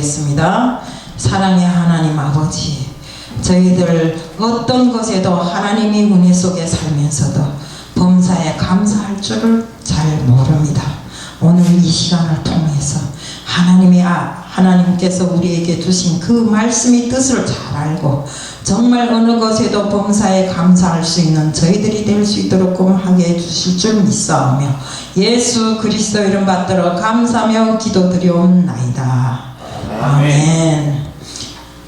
기도하겠습니다. 사랑의 하나님 아버지, 저희들 어떤 것에도 하나님이 은혜 속에 살면서도 범사에 감사할 줄을 잘 모릅니다. 오늘 이 시간을 통해서 하나님께서 우리에게 주신 그 말씀의 뜻을 잘 알고 정말 어느 것에도 범사에 감사할 수 있는 저희들이 될 수 있도록 하게 해주실 줄 믿사오며 예수 그리스도 이름 받들어 감사하며 기도드리옵나이다. 아멘.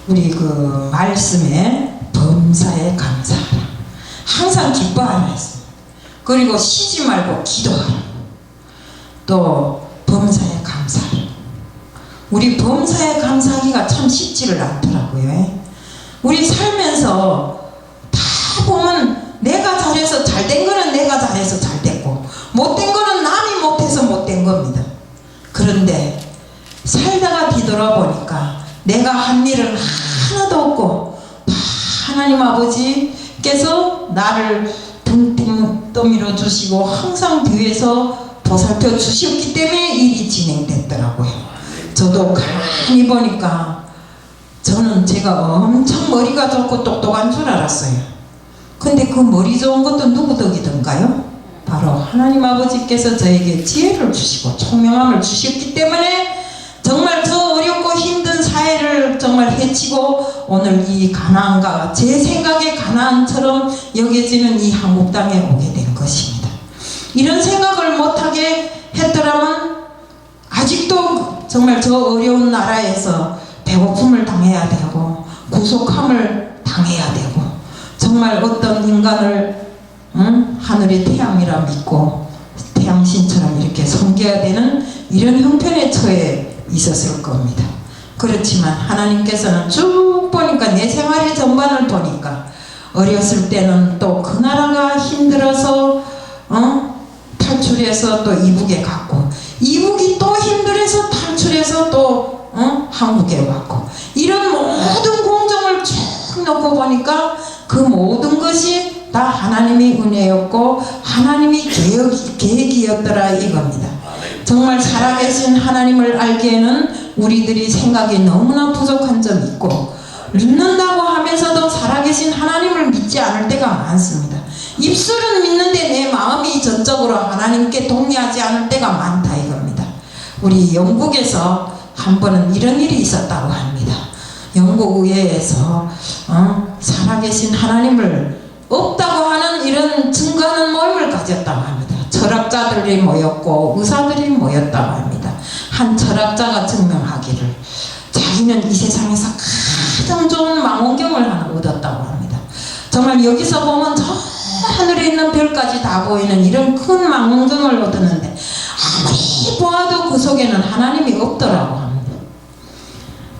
우리 그 말씀에 범사에 감사하라, 항상 기뻐하라 했습니다. 그리고 쉬지 말고 기도하라, 또 범사에 감사하라. 우리 범사에 감사하기가 참 쉽지를 않더라고요. 우리 살면서 다 보면 내가 잘해서 잘된 거는 내가 잘해서 잘됐고 못된 거는 남이 못해서 못된 겁니다. 그런데 살다가 뒤돌아보니까 내가 한 일은 하나도 없고 하나님 아버지께서 나를 등등 떠밀어 주시고 항상 뒤에서 보살펴 주셨기 때문에 일이 진행됐더라고요. 저도 가만히 보니까 저는 제가 엄청 머리가 좋고 똑똑한 줄 알았어요. 근데 그 머리 좋은 것도 누구 덕이던가요? 바로 하나님 아버지께서 저에게 지혜를 주시고 총명함을 주셨기 때문에 정말 저 어렵고 힘든 사회를 정말 헤치고 오늘 이 가나안과 제 생각의 가나안처럼 여겨지는 이 한국 땅에 오게 된 것입니다. 이런 생각을 못하게 했더라면 아직도 정말 저 어려운 나라에서 배고픔을 당해야 되고 구속함을 당해야 되고 정말 어떤 인간을 하늘의 태양이라 믿고 태양신처럼 이렇게 섬겨야 되는 이런 형편에 처해 있었을 겁니다. 그렇지만 하나님께서는 쭉 보니까 내 생활의 전반을 보니까 어렸을 때는 또 그 나라가 힘들어서 탈출해서 또 이북에 갔고 이북이 또 힘들어서 탈출해서 또 한국에 왔고 이런 모든 공정을 쭉 놓고 보니까 그 모든 것이 다 하나님의 은혜였고 하나님의 계획이었더라 이겁니다. 정말 살아계신 하나님을 알기에는 우리들이 생각이 너무나 부족한 점이 있고 믿는다고 하면서도 살아계신 하나님을 믿지 않을 때가 많습니다. 입술은 믿는데 내 마음이 전적으로 하나님께 동의하지 않을 때가 많다 이겁니다. 우리 영국에서 한 번은 이런 일이 있었다고 합니다. 영국 의회에서 살아계신 하나님을 없다고 하는 이런 증거하는 모임을 가졌다고 합니다. 철학자들이 모였고 의사들이 모였다고 합니다. 한 철학자가 증명하기를 자기는 이 세상에서 가장 좋은 망원경을 하나 얻었다고 합니다. 정말 여기서 보면 저 하늘에 있는 별까지 다 보이는 이런 큰 망원경을 얻었는데 아무리 보아도 그 속에는 하나님이 없더라고 합니다.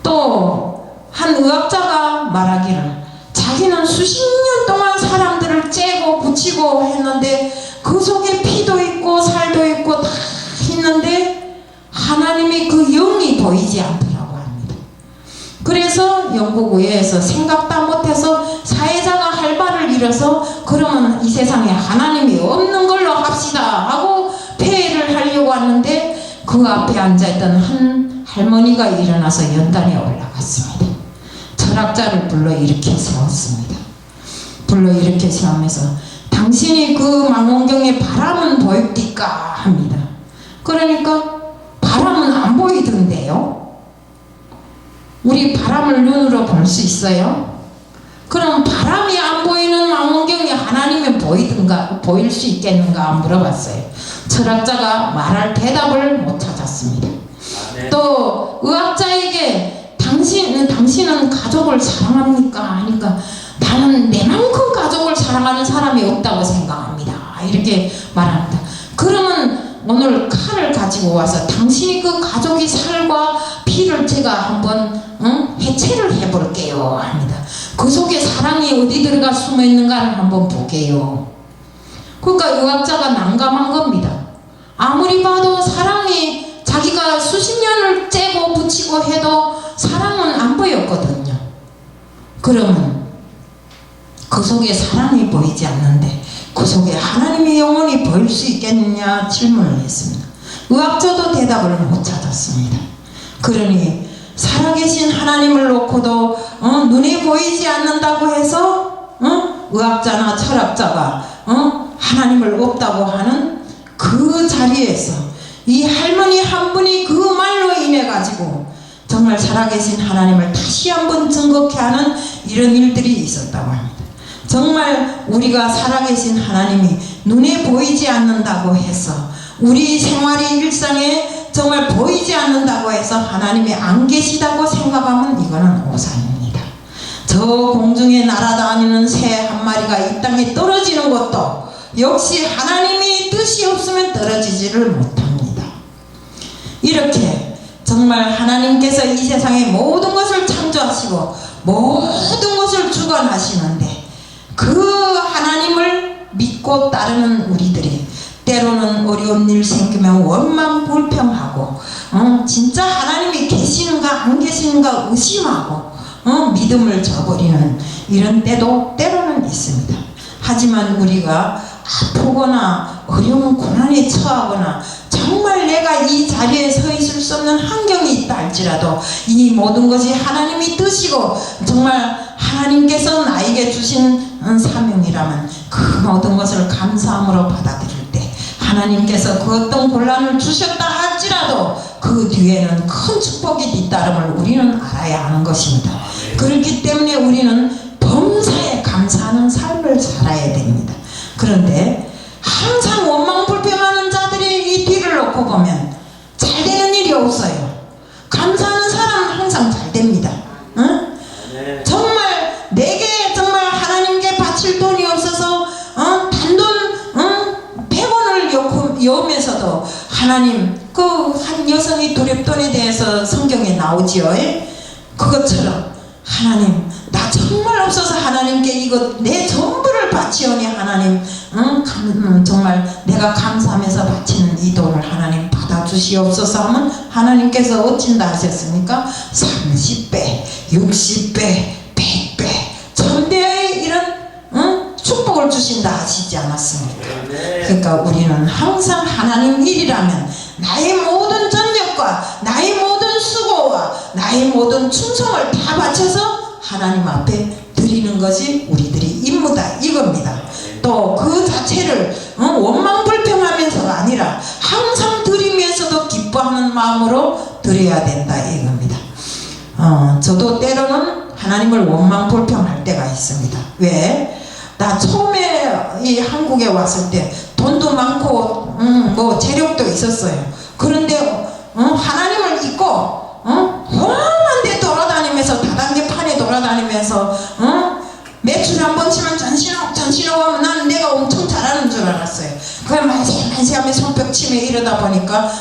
또 한 의학자가 말하기를 자기는 수십 년 동안 사람들을 째고 붙이고 했는데 그 속에 피도 있고 살도 있고 다 있는데 하나님이 그 영이 보이지 않더라고 합니다. 그래서 영국 의회에서 생각도 못해서 사회자가 할 말을 잃어서 그러면 이 세상에 하나님이 없는 걸로 합시다 하고 폐회를 하려고 하는데 그 앞에 앉아있던 한 할머니가 일어나서 연단에 올라갔습니다. 철학자를 불러일으켜 세웠습니다. 불러일으켜 세우면서 당신이 그 망원경에 바람은 보입니까? 합니다. 그러니까 바람은 안 보이던데요? 우리 바람을 눈으로 볼 수 있어요? 그럼 바람이 안 보이는 망원경이 하나님이 보일 수 있겠는가 물어봤어요. 철학자가 말할 대답을 못 찾았습니다. 또 의학자에게 당신은 가족을 사랑합니까? 하니까 나는 내만큼 가족을 사랑하는 사람이 없다고 생각합니다. 이렇게 말합니다. 그러면 오늘 칼을 가지고 와서 당신이 그 가족의 살과 피를 제가 한번 해체를 해볼게요 합니다. 그 속에 사랑이 어디 들어가 숨어 있는가를 한번 보게요. 그러니까 의학자가 난감한 겁니다. 아무리 봐도 사랑이 자기가 수십 년을 째고 붙이고 해도 사랑은 안 보였거든요. 그러면 그 속에 사랑이 보이지 않는데 그 속에 하나님의 영혼이 보일 수 있겠느냐 질문을 했습니다. 의학자도 대답을 못 찾았습니다. 그러니 살아계신 하나님을 놓고도 눈에 보이지 않는다고 해서 의학자나 철학자가 하나님을 없다고 하는 그 자리에서 이 할머니 한 분이 그 말로 인해 가지고 정말 살아계신 하나님을 다시 한번 증거케 하는 이런 일들이 있었다고 합니다. 정말 우리가 살아계신 하나님이 눈에 보이지 않는다고 해서 우리 생활의 일상에 정말 보이지 않는다고 해서 하나님이 안 계시다고 생각하면 이거는 오산입니다. 저 공중에 날아다니는 새 한 마리가 이 땅에 떨어지는 것도 역시 하나님이 뜻이 없으면 떨어지지를 못합니다. 이렇게 정말 하나님께서 이 세상의 모든 것을 창조하시고 모든 것을 주관하시는데 그 하나님을 믿고 따르는 우리들이 때로는 어려운 일 생기면 원망불평하고 진짜 하나님이 계시는가 안 계시는가 의심하고 믿음을 저버리는 이런 때도 때로는 있습니다. 하지만 우리가 아프거나 어려운 고난에 처하거나 정말 내가 이 자리에 서 있을 수 없는 환경이 있다 할지라도 이 모든 것이 하나님이 뜻이고 정말 하나님께서 나에게 주신 사명이라면 그 모든 것을 감사함으로 받아들일 때 하나님께서 그 어떤 곤란을 주셨다 할지라도 그 뒤에는 큰 축복이 뒤따름을 우리는 알아야 하는 것입니다. 그렇기 때문에 우리는 범사에 감사하는 삶을 살아야 됩니다. 그런데 항상 원망불평하는 자들이 이 뒤를 놓고 보면 잘 되는 일이 없어요. 감사하는 사람은 항상 잘 됩니다. 응? 정말 내게 정말 하나님께 바칠 돈이 없어서 단돈 100원을 여우면서도 하나님 그 한 여성이 두렵돈에 대해서 성경에 나오지요. 그것처럼 하나님 나 정말 없어서 하나님께 이거 내 전부를 바치오니 하나님 정말 내가 감사하면서 바치는 이 돈을 하나님 받아주시옵소서 하면 하나님께서 어찐다 하셨습니까? 30배, 60배, 100배, 1000배의 이런 축복을 주신다 하시지 않았습니까? 그러니까 우리는 항상 하나님 일이라면 나의 모든 전력과 나의 모든 수고와 나의 모든 충성을 다 바쳐서 하나님 앞에 드리는 것이 우리들이 임무다 이겁니다. 또 그 자체를 원망불평하면서가 아니라 항상 드리면서도 기뻐하는 마음으로 드려야 된다 이겁니다. 저도 때로는 하나님을 원망불평할 때가 있습니다. 왜? 나 처음에 이 한국에 왔을 때 돈도 많고 뭐 재력도 있었어요. 그런데 하나님을 잊고 험한 데 돌아다니면서 다단계 판에 돌아다니면서 매출 한 번 치면 전신하고 하면 나는 내가 엄청 잘하는 줄 알았어요. 그냥 만세 하면 손뼉 치며 이러다 보니까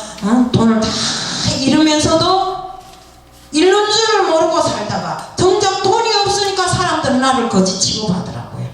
돈을 다 잃으면서도 잃는 줄을 모르고 살다가 정작 돈이 없으니까 사람들은 나를 거지 취급하더라고요.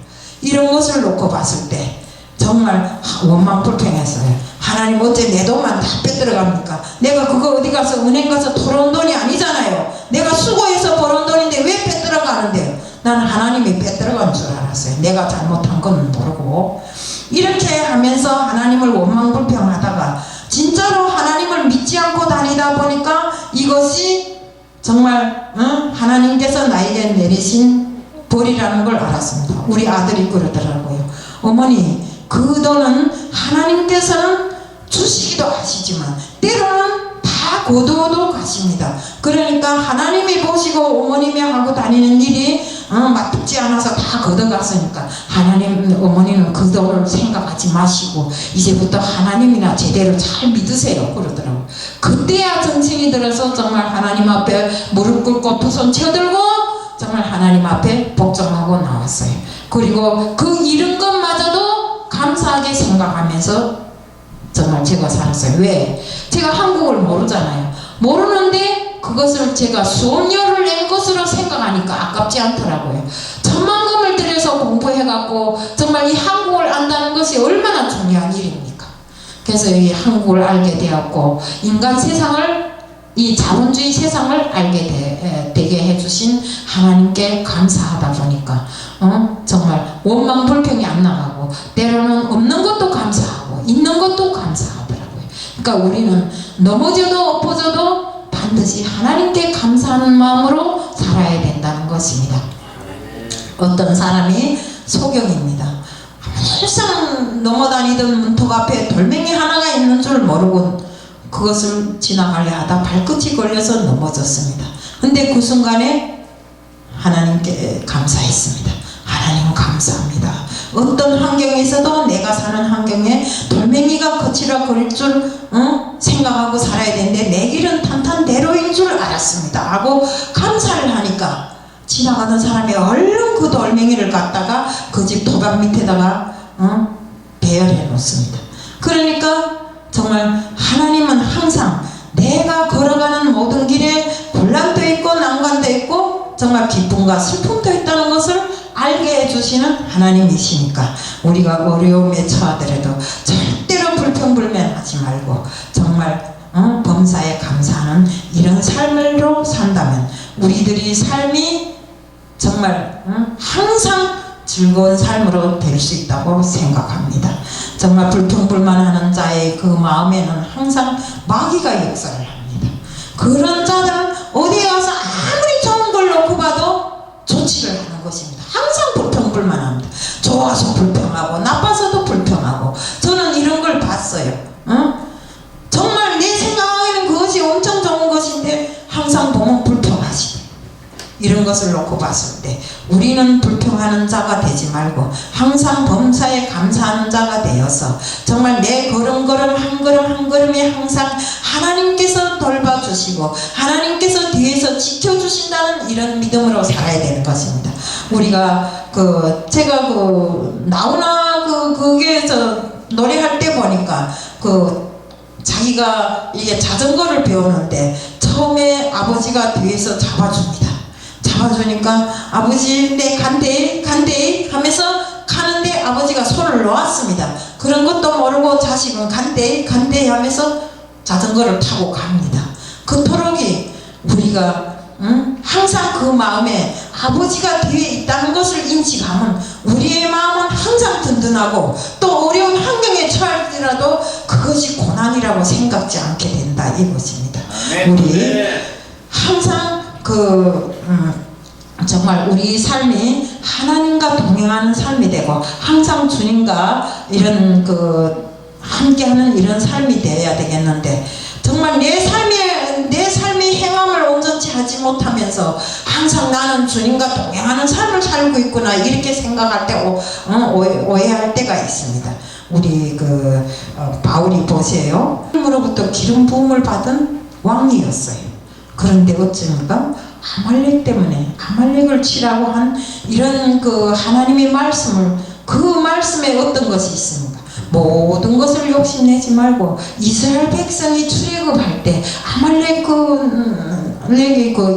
이런 것을 놓고 봤을 때 정말 원망불평했어요. 하나님 어째 내 돈만 다 빼들어갑니까? 내가 그거 어디 가서 은행 가서 털어온 돈이 아니잖아요. 내가 수고해서 벌어온 돈인데 왜 빼들어가는데요? 나는 하나님이 빼들어간 줄 알았어요. 내가 잘못한 건 모르고. 이렇게 하면서 하나님을 원망불평하다가 진짜로 하나님을 믿지 않고 다니다 보니까 이것이 정말 하나님께서 나에게 내리신 벌이라는 걸 알았습니다. 우리 아들이 그러더라고요. 어머니 그 돈은 하나님께서는 주시기도 하시지만 때로는 다 거두어도 가십니다. 그러니까 하나님이 보시고 어머님이 하고 다니는 일이 맞지 않아서 다 걷어갔으니까 하나님 어머니는 그 돈을 생각하지 마시고 이제부터 하나님이나 제대로 잘 믿으세요 그러더라고요. 그때야 정신이 들어서 정말 하나님 앞에 무릎 꿇고 두 손 쳐들고 정말 하나님 앞에 복종하고 나왔어요. 그리고 그 잃은 것마저도 감사하게 생각하면서 정말 제가 살았어요. 왜? 제가 한국을 모르잖아요. 모르는데 그것을 제가 수업료를 낸 것으로 생각하니까 아깝지 않더라고요. 천만금을 들여서 공부해갖고 정말 이 한국을 안다는 것이 얼마나 중요한 일입니까? 그래서 이 한국을 알게 되었고 인간 세상을 이 자본주의 세상을 알게 되게 해주신 하나님께 감사하다 보니까 정말 원망불평이 안 나가고 때로는 없는 것도 감사하고 있는 것도 감사하더라고요. 그러니까 우리는 넘어져도 엎어져도 반드시 하나님께 감사하는 마음으로 살아야 된다는 것입니다. 어떤 사람이 소경입니다. 항상 넘어다니던 문턱 앞에 돌멩이 하나가 있는 줄 모르고 그것을 지나가려 하다 발끝이 걸려서 넘어졌습니다. 근데 그 순간에 하나님께 감사했습니다. 하나님 감사합니다. 어떤 환경에 있어도 내가 사는 환경에 돌멩이가 거칠어 거릴 줄 생각하고 살아야 되는데 내 길은 탄탄대로인 줄 알았습니다 하고 감사를 하니까 지나가던 사람이 얼른 그 돌멩이를 갖다가 그 집 도박 밑에다가 배열해 놓습니다. 그러니까 정말 하나님은 항상 내가 걸어가는 모든 길에 곤란도 있고 난관도 있고 정말 기쁨과 슬픔도 있다는 것을 알게 해주시는 하나님이시니까 우리가 어려움에 처하더라도 절대로 불평불만하지 말고 정말 범사에 감사하는 이런 삶으로 산다면 우리들이 삶이 정말 항상 즐거운 삶으로 될 수 있다고 생각합니다. 정말 불평불만하는 자의 그 마음에는 항상 마귀가 역사를 합니다. 그런 자들은 어디에 가서 아무리 좋은 걸 놓고 봐도 좋지를 않은 것입니다. 항상 불평불만합니다. 좋아서 불평하고 나빠서도 불평하고 저는 이런 걸 봤어요. 정말 내 생각에는 그것이 엄청 좋은 것인데 항상 보면 불평하시다. 이런 것을 놓고 봤을 때 우리는 불평하는 자가 되지 말고 항상 범사에 감사하는 자가 되어서 정말 내 걸음걸음 한 걸음 한 걸음에 항상 하나님께서 돌봐주시고 하나님께서 뒤에서 지켜주신다는 이런 믿음으로 살아야 되는 것입니다. 우리가 제가 나훈아 그게 노래할 때 보니까 자기가 이게 자전거를 배우는데 처음에 아버지가 뒤에서 잡아줍니다. 잡아주니까 아버지 내 간대 하면서 가는데 아버지가 손을 놓았습니다. 그런 것도 모르고 자식은 간대 하면서 자전거를 타고 갑니다. 그토록이 우리가 항상 그 마음에 아버지가 뒤에 있다는 것을 인식하면 우리의 마음은 항상 든든하고 또 어려운 환경에 처할지라도 그것이 고난이라고 생각지 않게 된다 이것입니다. 우리 항상 정말 우리 삶이 하나님과 동행하는 삶이 되고 항상 주님과 이런 함께하는 이런 삶이 되어야 되겠는데 정말 내 삶의 행함을 온전치 하지 못하면서 항상 나는 주님과 동행하는 삶을 살고 있구나 이렇게 생각할 때 오해할 때가 있습니다. 우리 바울이 보세요. 하나님으로부터 기름 부음을 받은 왕이었어요. 그런데 어쩌니까 아말렉 때문에 아말렉을 치라고 한 이런 하나님의 말씀을 그 말씀에 어떤 것이 있습니까? 모든 것을 욕심내지 말고 이스라엘 백성이 출애굽할 때 아말렉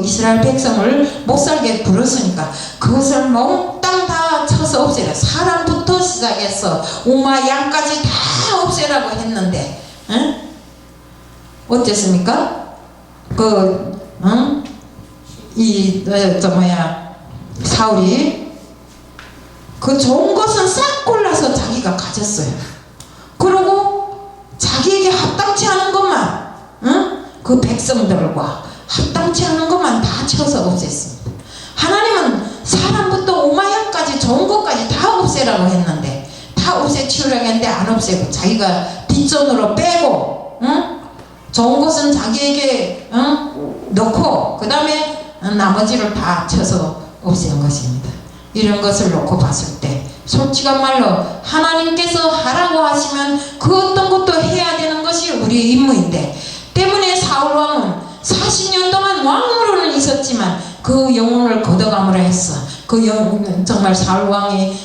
이스라엘 백성을 못살게 부르으니까 그것을 몽땅 다 쳐서 없애라. 사람부터 시작해서 우마 양까지 다 없애라고 했는데 어땠습니까? 사울이 그 좋은 것은 싹 골라서 자기가 가졌어요. 그리고 자기에게 합당치 않은 것만 그 백성들과 합당치 않은 것만 다 쳐서 없앴습니다. 하나님은 사람부터 오마양까지 좋은 것까지 다 없애라고 했는데 다 없애치우려고 했는데 안 없애고 자기가 뒷전으로 빼고 좋은 것은 자기에게 넣고 그 다음에 나머지를 다 쳐서 없앤 것입니다. 이런 것을 놓고 봤을 때 솔직한 말로 하나님께서 하라고 하시면 그 어떤 것도 해야 되는 것이 우리의 임무인데 때문에 사울왕은 40년 동안 왕으로는 있었지만 그 영혼을 걷어감으로 했어. 정말 사울왕이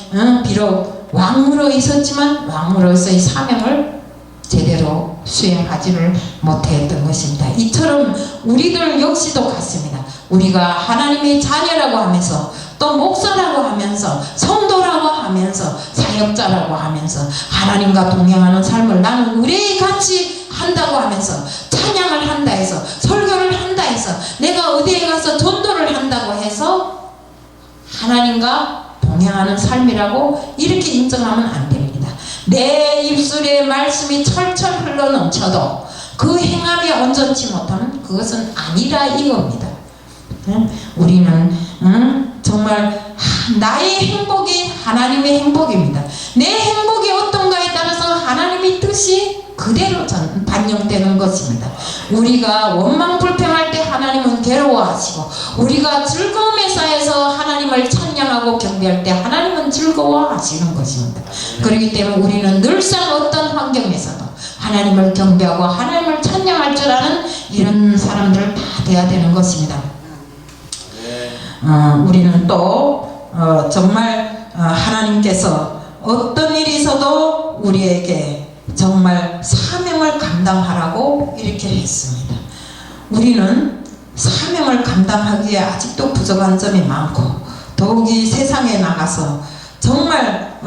비록 왕으로 있었지만 왕으로서의 사명을 제대로 수행하지를 못했던 것입니다. 이처럼 우리들 역시도 같습니다. 우리가 하나님의 자녀라고 하면서 또 목사라고 하면서 성도라고 하면서 사역자라고 하면서 하나님과 동행하는 삶을 나는 의뢰같이 한다고 하면서 찬양을 한다 해서 설교를 한다 해서 내가 어디에 가서 전도를 한다고 해서 하나님과 동행하는 삶이라고 이렇게 인정하면 안 됩니다. 내 입술에 말씀이 철철 흘러 넘쳐도 그 행함이 온전치 못하면 그것은 아니라 이겁니다. 우리는 정말 나의 행복이 하나님의 행복입니다. 내 행복이 어떤가에 따라서 하나님의 뜻이 그대로 반영되는 것입니다. 우리가 원망 불평할 때 하나님은 괴로워하시고, 우리가 즐거움에 쌓여서 하나님을 찬양하고 경배할 때 하나님은 즐거워하시는 것입니다. 그렇기 때문에 우리는 늘상 어떤 환경에서도 하나님을 경배하고 하나님을 찬양할 줄 아는 이런 사람들 다 돼야 되는 것입니다. 우리는 또 정말 하나님께서 어떤 일이 있어도 우리에게 정말 사명을 감당하라고 이렇게 했습니다. 우리는 사명을 감당하기에 아직도 부족한 점이 많고, 더욱이 세상에 나가서 정말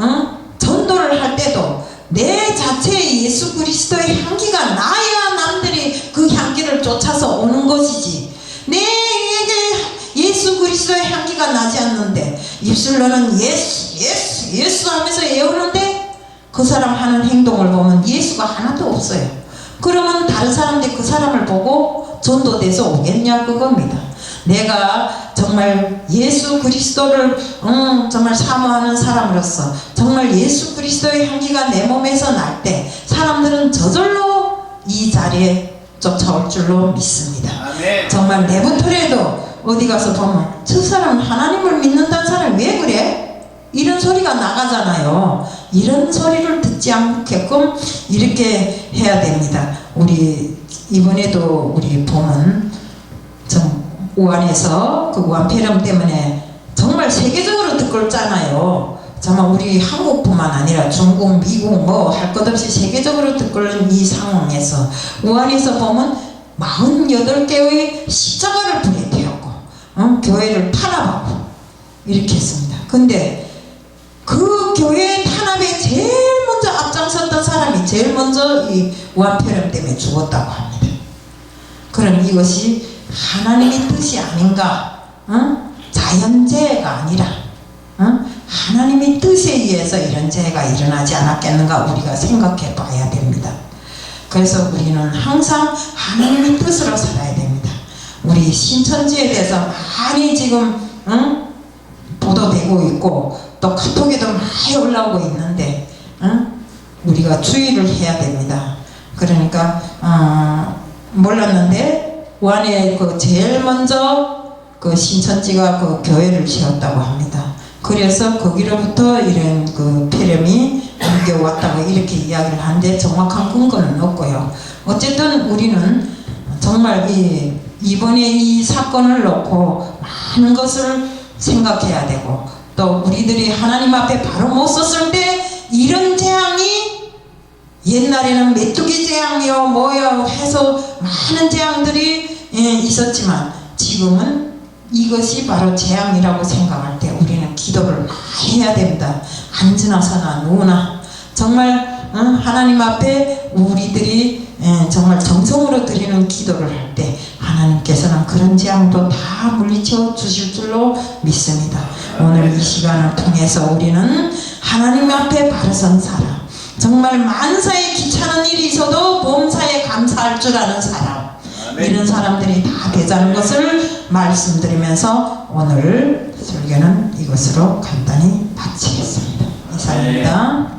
전도를 할 때도 내 자체의 예수 그리스도의 향기가 나야 남들이 그 향기를 쫓아서 오는 것이지, 내게 예수 그리스도의 향기가 나지 않는데 입술로는 예수 하면서 애우는데 그 사람 하는 행동을 보면 예수가 하나도 없어요. 그러면 다른 사람들이 그 사람을 보고 전도돼서 오겠냐 그겁니다. 내가 정말 예수 그리스도를 정말 사모하는 사람으로서 정말 예수 그리스도의 향기가 내 몸에서 날 때 사람들은 저절로 이 자리에 쫓아올 줄로 믿습니다. 아멘. 정말 내부터라도 어디 가서 보면 저 사람 하나님을 믿는다는 사람이 왜 그래? 이런 소리가 나가잖아요. 이런 소리를 듣지 않게끔 이렇게 해야 됩니다. 우리 이번에도 우리 보면 우한에서 그 우한폐렴 때문에 정말 세계적으로 듣걸잖아요. 정말 우리 한국뿐만 아니라 중국, 미국 뭐 할 것 없이 세계적으로 듣걸는 이 상황에서 우한에서 보면 48개의 십자가를 불에 태웠고 교회를 탄압하고 이렇게 했습니다. 근데 그 교회 탄압에 제일 먼저 앞장섰던 사람이 제일 먼저 이 우한폐렴 때문에 죽었다고 합니다. 그럼 이것이 하나님의 뜻이 아닌가? 자연재해가 아니라 하나님의 뜻에 의해서 이런 재해가 일어나지 않았겠는가 우리가 생각해 봐야 됩니다. 그래서 우리는 항상 하나님의 뜻으로 살아야 됩니다. 우리 신천지에 대해서 많이 지금 보도되고 있고 또 카톡에도 많이 올라오고 있는데 우리가 주의를 해야 됩니다. 그러니까 몰랐는데 우한에 그 제일 먼저 그 신천지가 그 교회를 세웠다고 합니다. 그래서 거기로부터 이런 그 폐렴이 옮겨왔다고 이렇게 이야기를 하는데 정확한 근거는 없고요. 어쨌든 우리는 정말 이번에 이 사건을 놓고 많은 것을 생각해야 되고, 또 우리들이 하나님 앞에 바로 못 섰을 때 이런 재앙이 옛날에는 메뚜기 재앙이요 뭐요 해서 많은 재앙들이 있었지만 지금은 이것이 바로 재앙이라고 생각할 때 우리는 기도를 많이 해야 됩니다. 앉으나서나 누우나 정말 하나님 앞에 우리들이 정말 정성으로 드리는 기도를 할 때 하나님께서는 그런 재앙도 다 물리쳐 주실 줄로 믿습니다. 오늘 이 시간을 통해서 우리는 하나님 앞에 바로 선 사람, 정말 만사에 귀찮은 일이 있어도 범사에 감사할 줄 아는 사람, 이런 사람들이 다 되자는 것을 말씀드리면서 오늘 설교는 이것으로 간단히 마치겠습니다. 이상입니다.